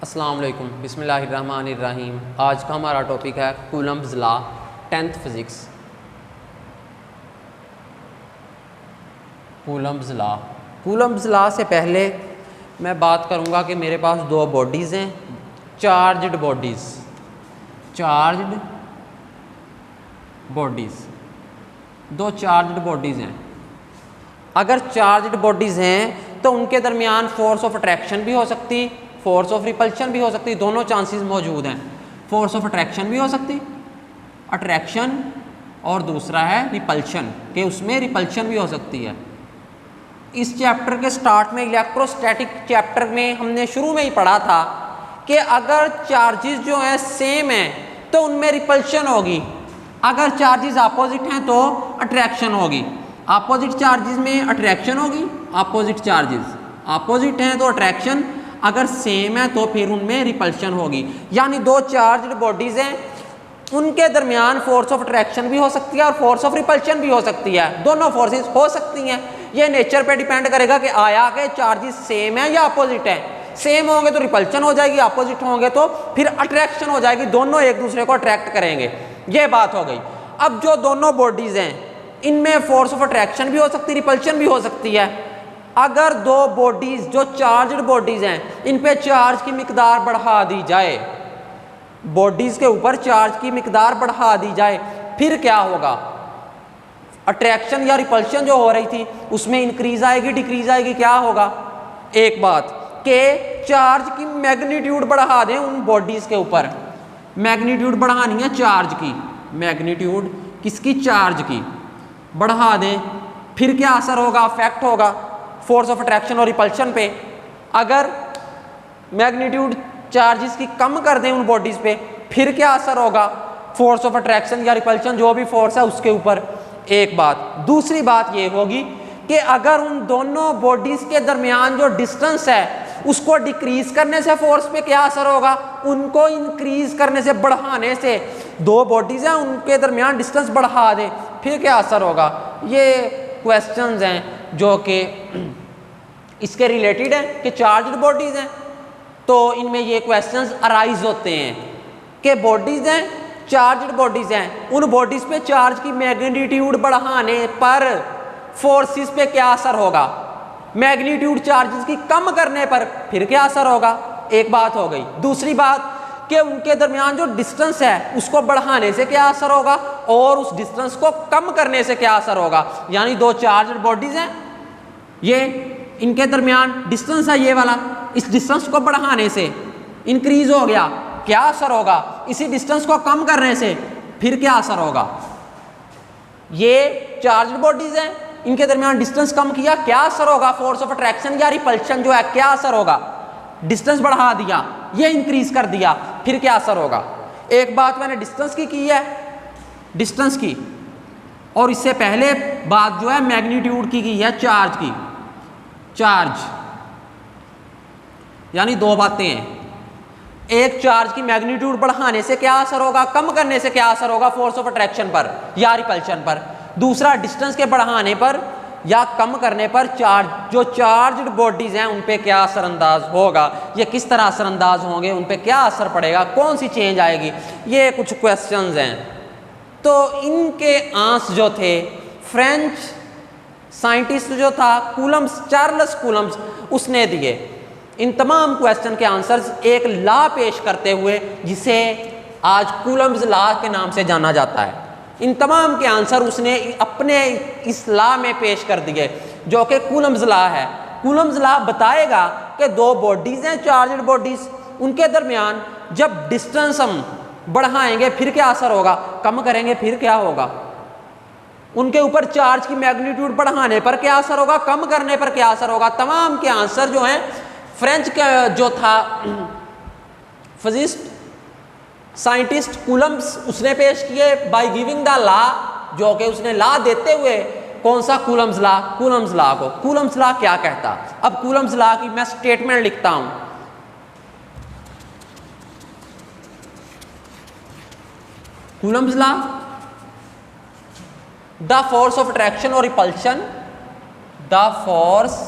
अस्सलाम वालेकुम, बिस्मिल्लाहिर्रहमानिर्रहीम। आज का हमारा टॉपिक है Coulomb's law, 10th physics. Coulomb's law. Coulomb's law से पहले मैं बात करूंगा कि मेरे पास दो बॉडीज़ हैं, चार्ज्ड बॉडीज़। दो चार्ज्ड बॉडीज़ हैं। अगर चार्ज्ड बॉडीज़ हैं तो उनके दरमियान फोर्स ऑफ अट्रैक्शन भी हो सकती, फोर्स ऑफ रिपल्शन भी हो सकती। दोनों चांसेस मौजूद हैं। फोर्स ऑफ अट्रैक्शन भी हो सकती, अट्रैक्शन, और दूसरा है रिपल्शन, कि उसमें रिपल्शन भी हो सकती है। इस चैप्टर के स्टार्ट में, इलेक्ट्रोस्टैटिक चैप्टर में, हमने शुरू में ही पढ़ा था कि अगर चार्जेस जो हैं सेम हैं तो उनमें रिपल्शन होगी, अगर चार्जेस अपोजिट हैं तो अट्रैक्शन होगी। अपोजिट चार्जेस में अट्रैक्शन होगी, अपोजिट चार्जेस अपोजिट हैं तो अट्रैक्शन, अगर सेम है तो फिर उनमें रिपल्शन होगी। यानी दो चार्ज्ड बॉडीज हैं, उनके दरमियान फोर्स ऑफ अट्रैक्शन भी हो सकती है और फोर्स ऑफ रिपल्शन भी हो सकती है। दोनों फोर्सेस हो सकती हैं। ये नेचर पे डिपेंड करेगा कि आया के चार्जेस सेम है या अपोजिट है। सेम होंगे तो रिपल्शन हो जाएगी, अपोजिट होंगे तो फिर अट्रैक्शन हो जाएगी। दोनों एक दूसरे को अट्रैक्ट करेंगे। ये बात हो गई। अब जो दोनों बॉडीज हैं इनमें फोर्स ऑफ अट्रैक्शन भी हो सकती है, रिपल्शन भी हो सकती है। अगर दो बॉडीज जो चार्ज्ड बॉडीज हैं इन पे चार्ज की मिकदार बढ़ा दी जाए, बॉडीज के ऊपर चार्ज की मिकदार बढ़ा दी जाए, फिर क्या होगा? अट्रैक्शन या रिपल्शन जो हो रही थी उसमें इंक्रीज आएगी, डिक्रीज आएगी, क्या होगा? एक बात के चार्ज की मैग्नीट्यूड बढ़ा दें उन बॉडीज के ऊपर। मैग्नीट्यूड बढ़ानी है चार्ज की, मैग्नीट्यूड किसकी? चार्ज की बढ़ा दें, फिर क्या असर होगा? इफेक्ट होगा फोर्स ऑफ अट्रैक्शन और रिपल्शन पे। अगर मैग्नीट्यूड चार्जेस की कम कर दें उन बॉडीज पे, फिर क्या असर होगा? फोर्स ऑफ अट्रैक्शन या रिपल्शन जो भी फोर्स है उसके ऊपर। एक बात। दूसरी बात ये होगी कि अगर उन दोनों बॉडीज के दरमियान जो डिस्टेंस है उसको डिक्रीज करने से फोर्स पे क्या असर होगा? उनको इंक्रीज करने से, बढ़ाने से। दो बॉडीज हैं उनके दरमियान डिस्टेंस बढ़ा दें, फिर क्या असर होगा? ये क्वेश्चंस हैं जो कि इसके रिलेटेड है कि चार्ज्ड बॉडीज हैं तो इनमें ये क्वेश्चंस अराइज होते हैं कि बॉडीज हैं, चार्ज्ड बॉडीज हैं, उन बॉडीज पे चार्ज की मैग्नीट्यूड बढ़ाने पर फोर्सेस पे क्या असर होगा? मैग्नीट्यूड चार्जेस की कम करने पर फिर क्या असर होगा? एक बात हो गई। दूसरी बात कि उनके दरमियान जो डिस्टेंस है उसको बढ़ाने से क्या असर होगा और उस डिस्टेंस को कम करने से क्या असर होगा। यानी दो चार्ज्ड बॉडीज हैं, ये इनके दरमियान डिस्टेंस है ये वाला, इस डिस्टेंस को बढ़ाने से इंक्रीज हो गया, क्या असर होगा? इसी डिस्टेंस को कम करने से फिर क्या असर होगा? ये चार्ज्ड बॉडीज हैं, इनके दरमियान डिस्टेंस कम किया, क्या असर होगा? फोर्स ऑफ अट्रैक्शन या रिपल्शन जो है, क्या असर होगा? डिस्टेंस बढ़ा दिया, ये इंक्रीज कर दिया, फिर क्या असर होगा? एक बात मैंने डिस्टेंस की है, डिस्टेंस की, और इससे पहले बात जो है मैग्नीट्यूड की है, चार्ज की। चार्ज यानी दो बातें हैं। एक, चार्ज की मैग्नीट्यूड बढ़ाने से क्या असर होगा, कम करने से क्या असर होगा फोर्स ऑफ अट्रैक्शन पर या रिपल्शन पर। दूसरा, डिस्टेंस के बढ़ाने पर या कम करने पर जो चार्ज्ड बॉडीज हैं उन पे क्या असरअंदाज होगा, ये किस तरह असरअंदाज होंगे, उन पे क्या असर पड़ेगा, कौन सी चेंज आएगी, ये कुछ क्वेश्चंस हैं। तो इनके आंसर जो थे फ्रेंच साइंटिस्ट जो था कूलम्ब्स, चार्ल्स कूलम्ब्स, उसने दिए। इन तमाम क्वेश्चन के आंसर्स एक लॉ पेश करते हुए जिसे आज कूलम्ब्स लॉ के नाम से जाना जाता है, इन तमाम के आंसर उसने अपने इस लॉ में पेश कर दिए जो कि कूलम्ब्स लॉ है। कूलम्ब्स लॉ बताएगा कि दो बॉडीज हैं, चार्ज्ड बॉडीज, उनके दरमियान जब डिस्टेंस हम बढ़ाएंगे फिर क्या असर होगा, कम करेंगे फिर क्या होगा, उनके ऊपर चार्ज की मैग्नीट्यूड बढ़ाने पर क्या असर होगा, कम करने पर क्या असर होगा। तमाम के आंसर जो हैं फ्रेंच का जो था फिजिस्ट साइंटिस्ट कूलम्ब्स, उसने पेश किए बाय गिविंग द लॉ, जो कि उसने लॉ देते हुए, कौन सा? Coulomb's law. कूलम्ब्स लॉ को कूलम्ब्स लॉ क्या कहता? अब कूलम्ब्स लॉ की मैं स्टेटमेंट लिखता हूं। Coulomb's law, the force of attraction और repulsion, the force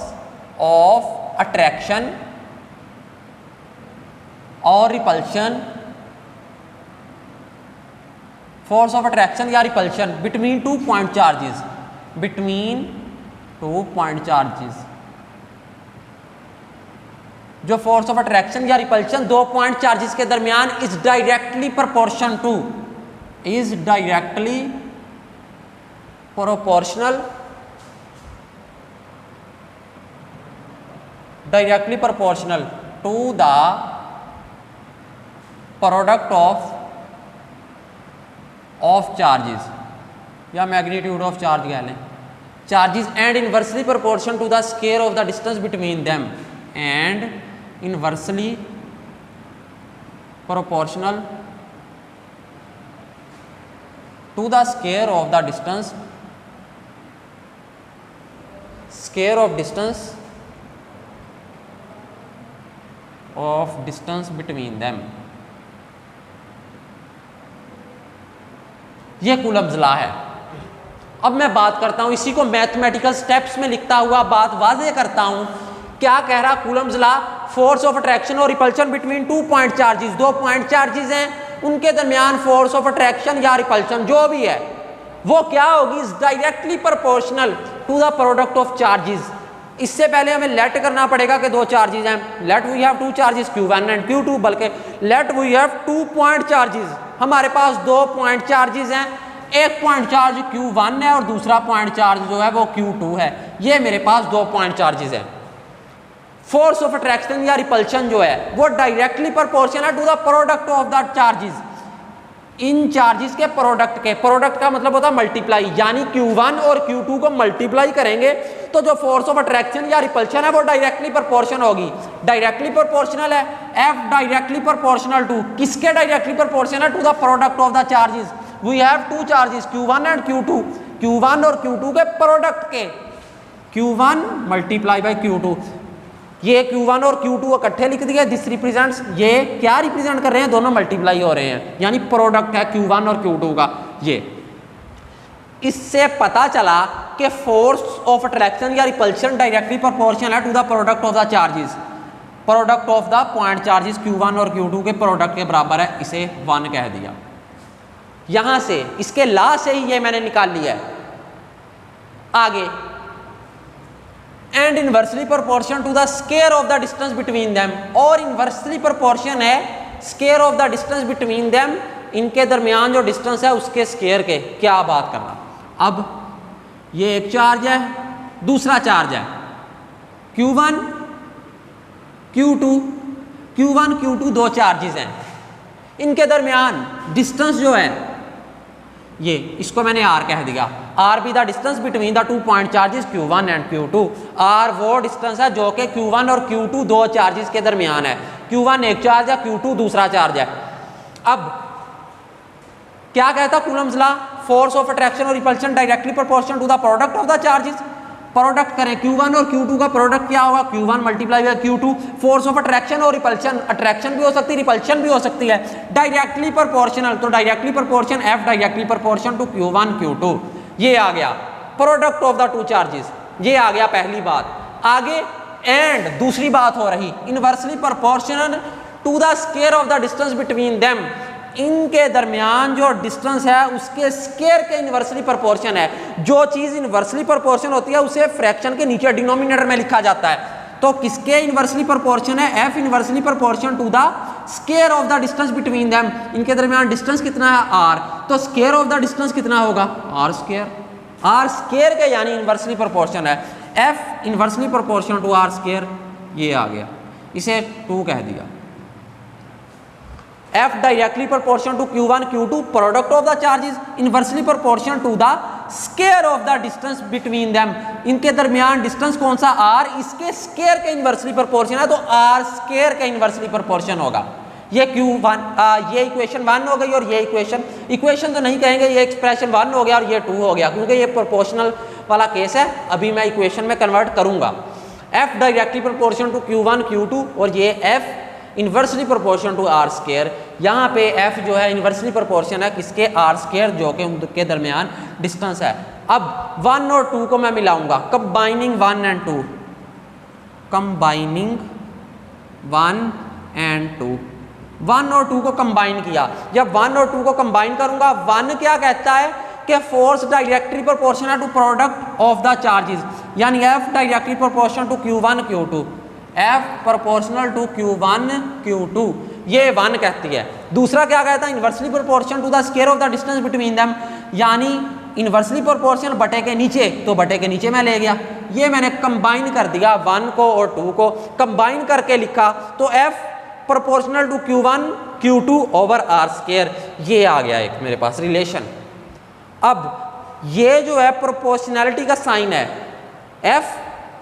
of attraction और रिपल्शन, फोर्स ऑफ अट्रैक्शन या repulsion between 2 point charges, between 2 point charges. जो फोर्स ऑफ अट्रैक्शन या रिपल्शन 2 पॉइंट चार्जेस के दरमियान is directly proportion to, is directly proportional, directly proportional to the product of charges या magnitude of charge कह लें, charges and inversely proportion to the square of the distance between them, and inversely proportional to the square of the distance, square of distance between them. ये Coulomb's law है। अब मैं बात करता हूं, इसी को मैथमेटिकल स्टेप्स में लिखता हुआ बात वाज़ेह करता हूं। क्या कह रहा Coulomb's law? Force of attraction और repulsion between 2 point charges, 2 point charges हैं, उनके दरमियान फोर्स ऑफ अट्रैक्शन या रिपल्शन जो भी है वो क्या होगी? Is directly proportional to the product of charges. इससे पहले हमें लेट करना पड़ेगा कि 2 चार्जेस हैं, let we have 2 charges Q1 and Q2, बल्कि let we have 2 point charges. हमारे पास 2 पॉइंट चार्जेस हैं, एक पॉइंट चार्ज Q1 है और दूसरा पॉइंट चार्ज जो है वो Q2 है। ये मेरे पास 2 पॉइंट चार्जेस हैं। फोर्स ऑफ अट्रैक्शन या रिपल्शन जो है वो डायरेक्टली प्रोपोर्शनल है to the product of the charges, इन चार्जेस के प्रोडक्ट के। प्रोडक्ट का मतलब होता है मल्टीप्लाई, यानी Q1 और Q2 को मल्टीप्लाई करेंगे तो जो फोर्स ऑफ अट्रैक्शन या रिपल्शन है वो डायरेक्टली प्रोपोर्शनल होगी। डायरेक्टली प्रोपोर्शनल है, F डायरेक्टली प्रोपोर्शनल टू किसके? Directly proportional to the product of the charges. We have 2 charges Q1 and Q2, Q1 और Q2 के प्रोडक्ट के, Q1 मल्टीप्लाई बाई Q2। ये Q1 और Q2 इकट्ठे लिख दिए, दिस रिप्रेजेंट्स, ये क्या रिप्रेजेंट कर रहे हैं? दोनों मल्टीप्लाई हो रहे हैं, यानी प्रोडक्ट है Q1 और Q2 का। ये इससे पता चला कि फोर्स ऑफ अट्रैक्शन या रिपल्शन डायरेक्टली प्रोपोर्शनल है to the product of the charges, product of the point charges Q1 और Q2 के प्रोडक्ट के बराबर है। इसे 1 कह दिया। यहां से इसके ला से ही ये मैंने निकाल लिया है। आगे, and inversely proportion to the square of the distance between them, और इनवर्सली प्रोपोर्शन है square of the distance between them, इनके दरमियान जो डिस्टेंस है उसके स्क्वायर के। क्या बात कर रहा? अब ये एक चार्ज है, दूसरा चार्ज है Q1 Q2, Q1 Q2 2 charges हैं, इनके दरमियान डिस्टेंस जो है ये, इसको मैंने R कह दिया। R be the distance between the 2 point charges Q1 and Q2। R वो डिस्टेंस है जो कि Q1 और Q2 2 चार्जेस के दरमियान है। Q1 एक चार्ज है, Q2 दूसरा चार्ज है। अब क्या कहता Coulomb's law? Force of attraction और repulsion directly proportional to the product of the charges. Product करें Q1 और Q2 का प्रोडक्ट क्या होगा? Q1 multiply by Q2। Force of attraction और रिपल्शन, अट्रैक्शन भी हो सकती है, रिपल्शन भी हो सकती है, डायरेक्टली प्रोपोर्शनल, तो directly proportion F directly proportion to Q1 Q2। ये आ गया प्रोडक्ट ऑफ द 2 चार्जेस, ये आ गया पहली बात। आगे एंड दूसरी बात हो रही, inversely proportional to the square of the distance between them, इनके दरमियान जो डिस्टेंस है उसके स्क्वायर के इनवर्सली प्रोपोर्शन है। जो चीज़ इनवर्सली प्रोपोर्शन होती है उसे फ्रैक्शन के नीचे डिनोमिनेटर में लिखा जाता है। तो किसके इनवर्सली प्रोपोर्शन है? F inversely proportion to the square of the distance between them, इनके दरमियान डिस्टेंस कितना है? R। तो स्क्वायर ऑफ द डिस्टेंस कितना होगा? R square. R स्क्वायर के यानी इनवर्सली प्रोपोर्शन है, F inversely proportion to R square. ये आ गया, इसे 2 कह दिया। F directly proportion to Q1 Q2 product of the charges, inversely proportion to the square of the distance between them, इनके दरमियान डिस्टेंस कौन सा? R, इसके स्क्वायर के इनवर्सली प्रोपोर्शन है तो R स्क्वायर का इनवर्सली प्रोपोर्शन होगा। ये Q1, ये इक्वेशन 1 हो गई और ये इक्वेशन तो नहीं कहेंगे, ये एक्सप्रेशन 1 हो गया और ये 2 हो गया, क्योंकि ये प्रोपोर्शनल वाला केस है। अभी मैं इक्वेशन में कन्वर्ट करूंगा। F directly proportion to Q1 Q2 और ये F inversely proportion to R square. यहाँ पे F जो है इनवर्सली प्रोपोर्शन है किसके? R स्क्वायर, जो कि उनके दरमियान डिस्टेंस है। अब 1 और 2 को मैं मिलाऊंगा, कंबाइनिंग 1 एंड 2, कंबाइनिंग 1 एंड 2। 1 और 2 को कंबाइन किया, जब 1 और 2 को कंबाइन करूंगा 1 क्या कहता है कि force directly proportional to product of the charges, यानी F directly proportional to Q1 Q2, F proportional to Q1 Q2, ये 1 कहती है। दूसरा क्या कहता है, inversely proportional to the square of the distance between them, यानी इनवर्सली प्रोपोर्शनल बटे के नीचे, तो बटे के नीचे मैं ले गया, ये मैंने कंबाइन कर दिया 1 को और 2 को कंबाइन करके लिखा, तो F proportional to Q1 Q2 over R square, ये आ गया एक मेरे पास रिलेशन। अब ये जो है प्रोपोर्शनैलिटी का साइन है, F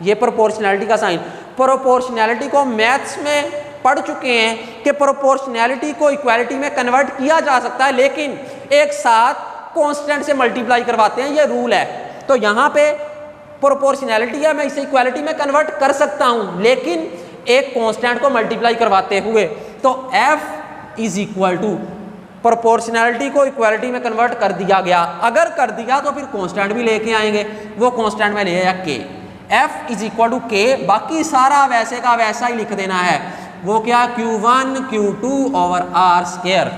ये प्रोपोर्शनैलिटी का साइन, प्रोपोर्शनैलिटी को मैथ्स में पढ़ चुके हैं कि प्रोपोर्शनैलिटी को इक्वालिटी में कन्वर्ट किया जा सकता है, लेकिन एक साथ कांस्टेंट से मल्टीप्लाई करवाते हैं, ये रूल है। तो यहाँ पे प्रोपोर्शनैलिटी है, मैं इसे इक्वालिटी में कन्वर्ट कर सकता हूँ, लेकिन एक कांस्टेंट को मल्टीप्लाई करवाते हुए। तो F is equal to proportionality को इक्वालिटी में कन्वर्ट कर दिया गया, अगर कर दिया तो फिर कांस्टेंट भी लेके आएंगे, वो कांस्टेंट में ले आया K, F is equal to K, बाकी सारा वैसे का वैसा ही लिख देना है, वो क्या Q1 Q2 over R square,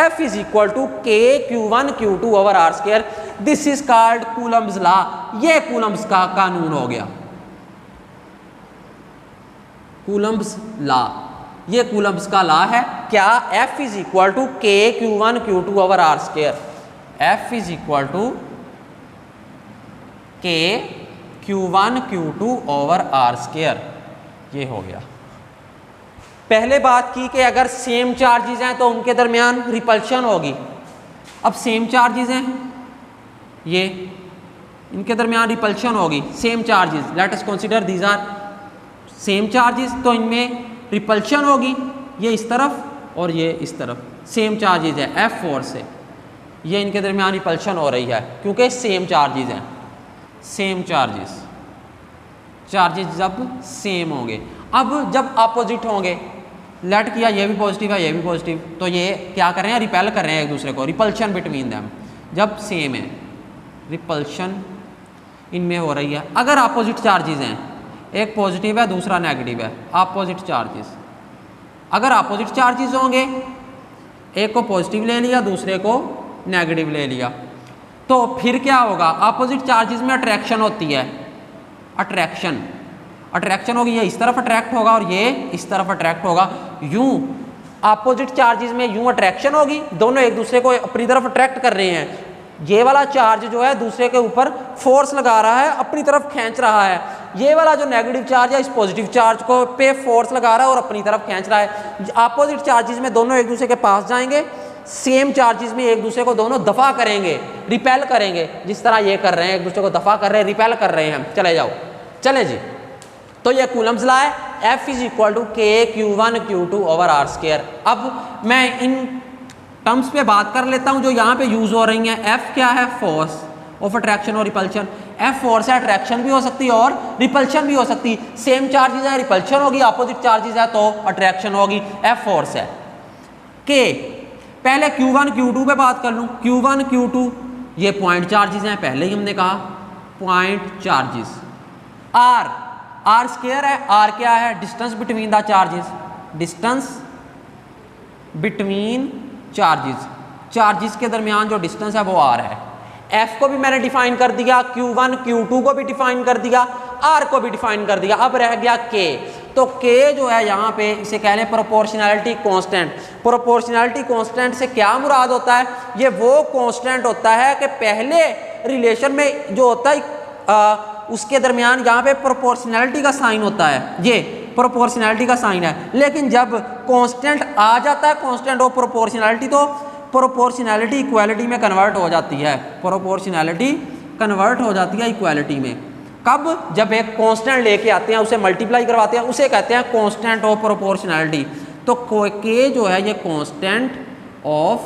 F is equal to K Q1 Q2 over R square, this is called Coulomb's law, ये कूलम्ब्स का कानून हो गया, कूलम्ब्स लॉ, ये कूलम्ब्स का लॉ है। क्या, F is equal to K Q1 Q2 over R square, F is equal to K Q1 Q2 over R square, ये हो गया। पहले बात की कि अगर सेम चार्जेस हैं तो उनके दरमियान रिपल्शन होगी। अब सेम चार्जेस हैं, ये इनके दरमियान रिपल्शन होगी, same charges, let us consider these are same charges, तो इनमें रिपल्शन होगी, ये इस तरफ और ये इस तरफ, सेम चार्जेस है F फोर्स से, ये इनके दरमियान रिपल्शन हो रही है क्योंकि सेम चार्जेस हैं, सेम चार्जेस, चार्जेस जब सेम होंगे। अब जब अपोजिट होंगे, लेट किया ये भी पॉजिटिव है ये भी पॉजिटिव, तो ये क्या कर रहे हैं, रिपेल कर रहे हैं एक दूसरे को, रिपल्शन बिटवीन देम, जब सेम है रिपल्शन इनमें हो रही है। अगर अपोजिट चार्जेस हैं, एक पॉजिटिव है दूसरा नेगेटिव है, अपोजिट चार्जेस, अगर अपोजिट चार्जेस होंगे, एक को पॉजिटिव ले लिया दूसरे को नेगेटिव ले लिया, तो फिर क्या होगा, अपोजिट चार्जेस में अट्रैक्शन होती है, अट्रैक्शन, अट्रैक्शन होगी, ये इस तरफ अट्रैक्ट होगा और ये इस तरफ अट्रैक्ट होगा, यूं अपोजिट चार्जेस में यूं अट्रैक्शन होगी, दोनों एक दूसरे को अपनी तरफ अट्रैक्ट कर रहे हैं, ये वाला चार्ज जो है दूसरे के ऊपर फोर्स लगा रहा है, अपनी तरफ खींच रहा है, ये वाला जो नेगेटिव चार्ज है इस पॉजिटिव चार्ज को पे फोर्स लगा रहा है और अपनी तरफ खींच रहा है। अपोजिट चार्जेस में दोनों एक दूसरे के पास जाएंगे, सेम चार्जेस में एक दूसरे को दोनों दफा करेंगे, रिपेल करेंगे, जिस तरह ये कर रहे हैं, एक दूसरे को दफा कर रहे हैं, रिपेल कर रहे हैं। चले जाओ, चले जी, तो ये कूलम्ब्स लॉ है, F is equal to K Q1 Q2 over R square. अब मैं इन टर्म्स पे बात कर लेता हूं जो यहाँ पे यूज हो रही हैं। F क्या है, फोर्स ऑफ अट्रैक्शन और रिपल्शन, F फोर्स है, अट्रैक्शन भी हो सकती है और रिपल्शन भी हो सकती है, सेम चार्जेस है रिपल्शन होगी, अपोजिट चार्जेस है तो अट्रैक्शन होगी, F फोर्स है। K, पहले Q1 Q2 पे बात कर लूँ, Q1 Q2 ये पॉइंट चार्जेस हैं, पहले ही हमने कहा पॉइंट चार्जेस। R स्क्वायर है, R क्या है, distance between the charges, distance between charges, charges के दरमियान जो डिस्टेंस है वो R है। F को भी मैंने डिफाइन कर दिया, Q1 Q2 को भी डिफाइन कर दिया, R को भी डिफाइन कर दिया, अब रह गया K। तो K जो है यहाँ पे इसे कह लें प्रोपोर्शनैलिटी कांस्टेंट। प्रोपोर्शनैलिटी कांस्टेंट से क्या मुराद होता है, ये वो कांस्टेंट होता है कि पहले रिलेशन में जो होता है उसके दरमियान यहाँ पे प्रोपोर्शनैलिटी का साइन होता है, ये प्रोपोर्शनैलिटी का साइन है, लेकिन जब कांस्टेंट आ जाता है, कांस्टेंट ऑफ प्रोपोर्शनैलिटी, तो प्रोपोर्शनैलिटी इक्वालिटी में कन्वर्ट हो जाती है, प्रोपोर्शनैलिटी कन्वर्ट हो जाती है इक्वालिटी में। कब, जब एक कांस्टेंट लेके आते हैं, उसे मल्टीप्लाई करवाते हैं, उसे कहते हैं कांस्टेंट ऑफ प्रोपोर्शनैलिटी। तो K जो है ये कांस्टेंट ऑफ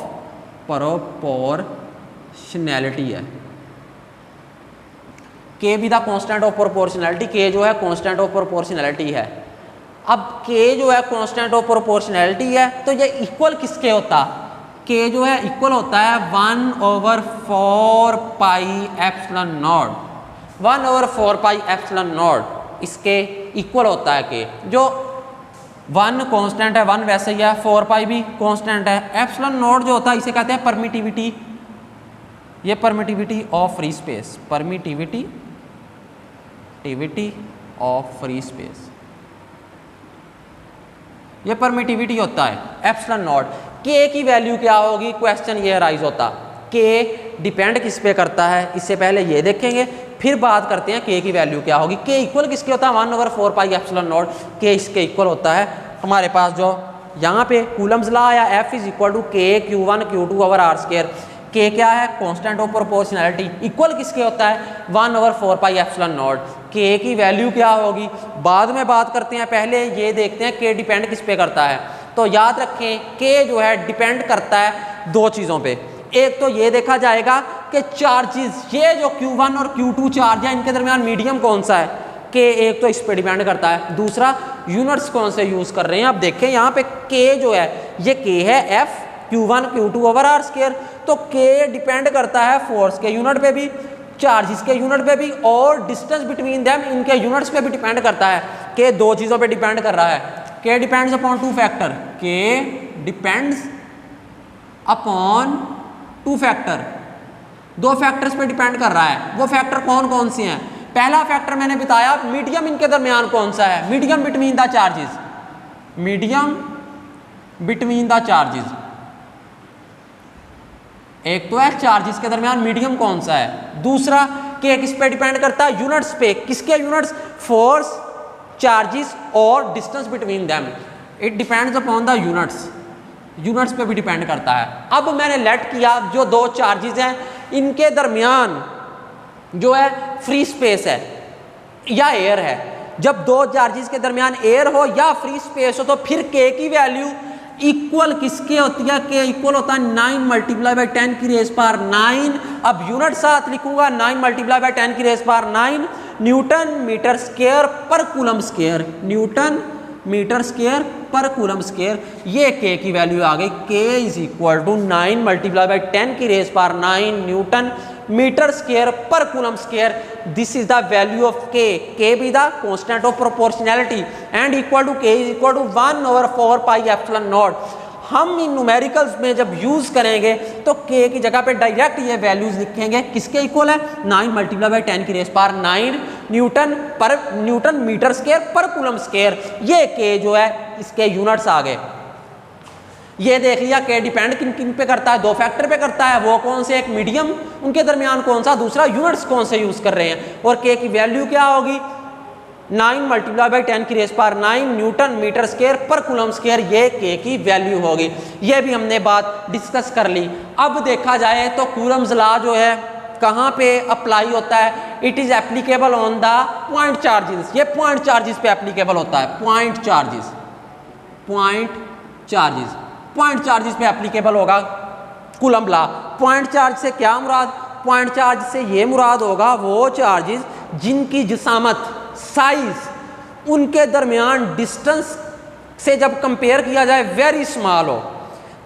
प्रोपोर्शनैलिटी है, K भी the constant of proportionality, K जो है कांस्टेंट ऑफ प्रोपोर्शनैलिटी है। अब K जो है कांस्टेंट ऑफ प्रोपोर्शनैलिटी है, तो ये इक्वल किसके होता, K जो है इक्वल होता है 1/4 pi epsilon not, 1/4 pi epsilon not, इसके इक्वल होता है K, जो 1 कांस्टेंट है, 1 वैसे ही है, 4 पाई भी कांस्टेंट है। एप्सिलॉन नॉट जो होता है इसे कहते हैं परमिटिविटी, ये permittivity of free space, permittivity of free space, ये परमिटिविटी होता है एप्सिलॉन नॉट। के की वैल्यू क्या होगी, क्वेश्चन ये राइज होता, के डिपेंड किस पे करता है, इससे पहले ये देखेंगे फिर बात करते हैं के की वैल्यू क्या होगी। के इक्वल किसके होता है, 1/4 पाई एप्सिलॉन नॉट, के इसके इक्वल होता है। हमारे पास जो यहाँ पे कूलम्स लॉ आया, F इज इक्वल टू के Q1 Q2 over R square. के क्या है, कांस्टेंट ऑफ प्रोपोर्शनैलिटी, इक्वल किसके होता है 1/4 पाई एप्सिलॉन नॉट। के की वैल्यू क्या होगी बाद में बात करते हैं, पहले ये देखते हैं के डिपेंड किस पे करता है। तो याद रखें के जो है डिपेंड करता है दो चीज़ों पे, एक तो ये देखा जाएगा कि चार्जेस, ये जो Q1 और Q2 चार्ज है इनके दरमियान मीडियम कौन सा है, के एक तो इस पे डिपेंड करता है, दूसरा यूनिट्स कौन से यूज़ कर रहे हैं। अब देखें यहाँ पे के जो है ये के है F Q1 Q2 over R square, तो के डिपेंड करता है फोर्स के यूनिट पे भी, चार्जेस के यूनिट पे भी, और डिस्टेंस बिटवीन देम इनके यूनिट्स पे भी डिपेंड करता है। के दो चीज़ों पे डिपेंड कर रहा है, के डिपेंड्स अपॉन 2 फैक्टर, के डिपेंड्स अपॉन 2 फैक्टर, 2 फैक्टर्स पे डिपेंड कर रहा है। वो फैक्टर कौन कौन से हैं, पहला फैक्टर मैंने बताया मीडियम इनके दरमियान कौन सा है, medium between the charges, medium between the charges, एक तो है चार्जेस के दरमियान मीडियम कौन सा है, दूसरा के किस पे डिपेंड करता है, यूनिट्स पे, किसके यूनिट्स, फोर्स, चार्जेस और distance between them, it depends upon the units, units पे भी डिपेंड करता है। अब मैंने लेट किया जो दो चार्जेस हैं इनके दरमियान जो है फ्री स्पेस है या एयर है, जब दो चार्जेस के दरमियान एयर हो या फ्री स्पेस हो तो फिर के की वैल्यू इक्वल किसके होती है, के इक्वल होता है 9 मल्टीप्लाई बाई 10 की रेज़ पावर 9। अब यूनिट साथ लिखूंगा 9 मल्टीप्लाई बाई 10 की raise power 9 newton metre square पर coulomb square, newton metre square पर कूलम स्क्वायर। ये के की वैल्यू आ गई, K is equal to 9 multiply by 10 की raise power 9 newton metre square पर coulomb square. This is the value of K be the constant of proportionality and equal to K is equal to 1/4 pi epsilon naught. हम इन numericals में जब use करेंगे तो के की जगह पे डायरेक्ट ये वैल्यूज लिखेंगे, किसके इक्वल है 9 मल्टीप्लाई बाई 10 की raise power 9 newton metre square पर कूलम स्क्वायर। ये के जो है इसके यूनिट्स आ गए। ये देख लिया के डिपेंड किन किन पे करता है, दो फैक्टर पे करता है, वो कौन से, एक मीडियम उनके दरमियान कौन सा, दूसरा यूनिट्स कौन से यूज कर रहे हैं। और के की वैल्यू क्या होगी 9 मल्टीप्लाई बाई 10 की raise power 9 newton metre square पर कूलम स्क्वायर, ये के की वैल्यू होगी। ये भी हमने बात डिस्कस कर ली। अब देखा जाए तो कूलम्स लॉ जो है कहाँ पे अप्लाई होता है, it is applicable on the point charges. ये पॉइंट चार्जेस पे एप्लीकेबल होता है, पॉइंट चार्जेस, पॉइंट चार्जेस पे एप्लीकेबल होगा कूलम लॉ। पॉइंट चार्ज से क्या मुराद, पॉइंट चार्ज से ये मुराद होगा वो चार्जेस जिनकी जिसामत, साइज उनके दरमियान डिस्टेंस से जब कंपेयर किया जाए वेरी स्मॉल हो,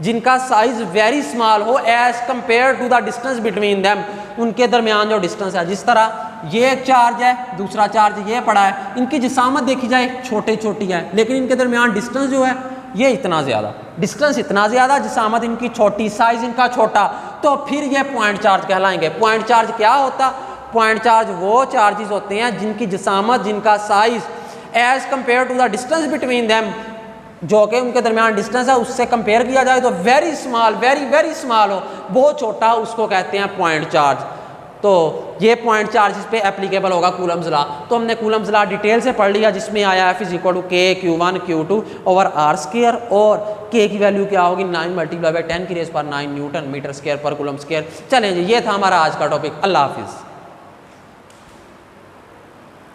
जिनका साइज वेरी स्मॉल हो as compare to the distance between them, उनके दरमियान जो डिस्टेंस है, जिस तरह ये एक चार्ज है दूसरा चार्ज ये पड़ा है, इनकी जिसामत देखी जाए छोटे छोटी है लेकिन इनके दरमियान डिस्टेंस जो है ये इतना ज़्यादा, डिस्टेंस इतना ज़्यादा, जिसामत इनकी छोटी, साइज इनका छोटा, तो फिर ये पॉइंट चार्ज कहलाएंगे। पॉइंट चार्ज क्या होता, पॉइंट चार्ज वो चार्जेस होते हैं जिनकी जिसामत, जिनका size as compare to the distance between them, जो कि उनके दरमियान डिस्टेंस है उससे कंपेयर किया जाए तो वेरी स्मॉल, वेरी स्मॉल हो, बहुत छोटा, उसको कहते हैं पॉइंट चार्ज। तो ये पॉइंट चार्जेस पे एप्लीकेबल होगा कूलम्स लॉ। तो हमने कूलम्स लॉ डिटेल से पढ़ लिया, जिसमें आया F इज इक्वल टू के Q1 Q2 over R square, और के की वैल्यू क्या होगी 9 मल्टीप्लाई बाई 10 की raise power 9 newton metre square पर कूलम स्क्वायर। चलें जी, ये था हमारा आज का टॉपिक। अल्लाह हाफिज़।